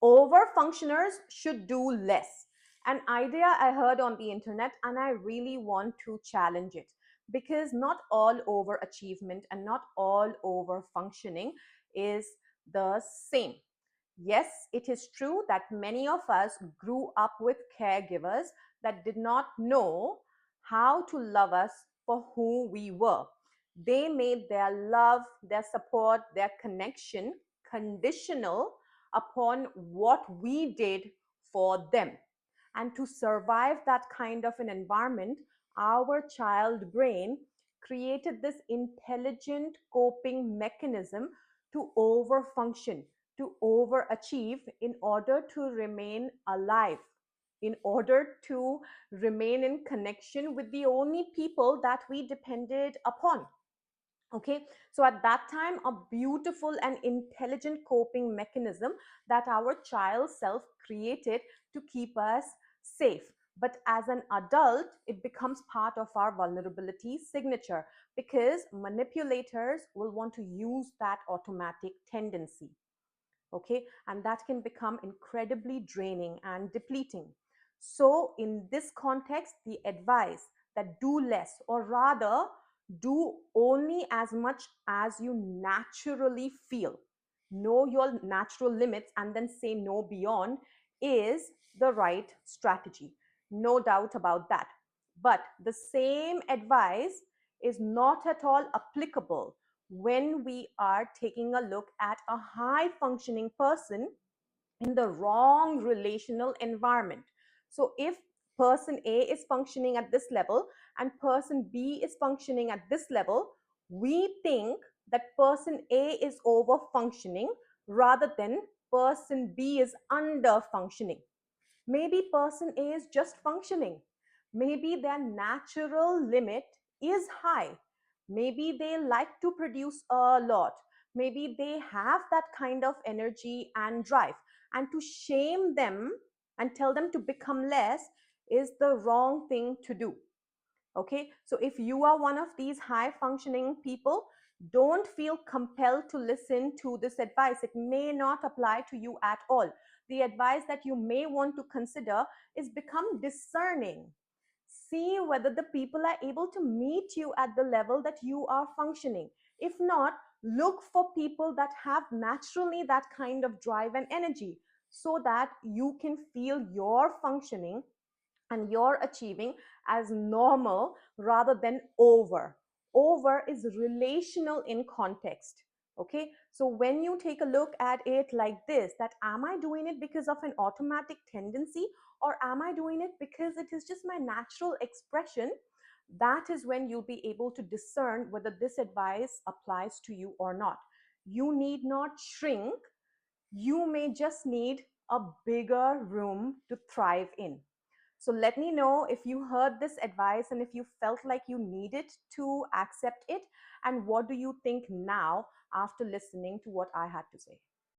Overfunctioners should do less. An idea I heard on the internet, and I really want to challenge it because not all overachievement and not all overfunctioning is the same. Yes, it is true that many of us grew up with caregivers that did not know how to love us for who we were. They made their love, their support, their connection conditional upon what we did for them. And to survive that kind of an environment, our child brain created this intelligent coping mechanism to overfunction, to overachieve in order to remain alive, in order to remain in connection with the only people that we depended upon. Okay, so at that time, a beautiful and intelligent coping mechanism that our child self created to keep us safe. But as an adult, it becomes part of our vulnerability signature because manipulators will want to use that automatic tendency. Okay, and that can become incredibly draining and depleting. So in this context, the advice that do less, or rather do only as much as you naturally feel, know your natural limits and then say no beyond, is the right strategy, no doubt about that. But the same advice is not at all applicable when we are taking a look at a high functioning person in the wrong relational environment. So if person A is functioning at this level and person B is functioning at this level, we think that person A is over functioning rather than person B is under functioning. Maybe person A is just functioning. Maybe their natural limit is high. Maybe they like to produce a lot. Maybe they have that kind of energy and drive. And to shame them and tell them to become less is the wrong thing to do. Okay, so if you are one of these high functioning people, don't feel compelled to listen to this advice. It may not apply to you at all. The advice that you may want to consider is become discerning. See whether the people are able to meet you at the level that you are functioning. If not, look for people that have naturally that kind of drive and energy so that you can feel your functioning and you're achieving as normal rather than over. Over is relational in context. Okay, so when you take a look at it like this, that am I doing it because of an automatic tendency or am I doing it because it is just my natural expression? That is when you'll be able to discern whether this advice applies to you or not. You need not shrink, you may just need a bigger room to thrive in. So let me know if you heard this advice and if you felt like you needed to accept it, and what do you think now after listening to what I had to say.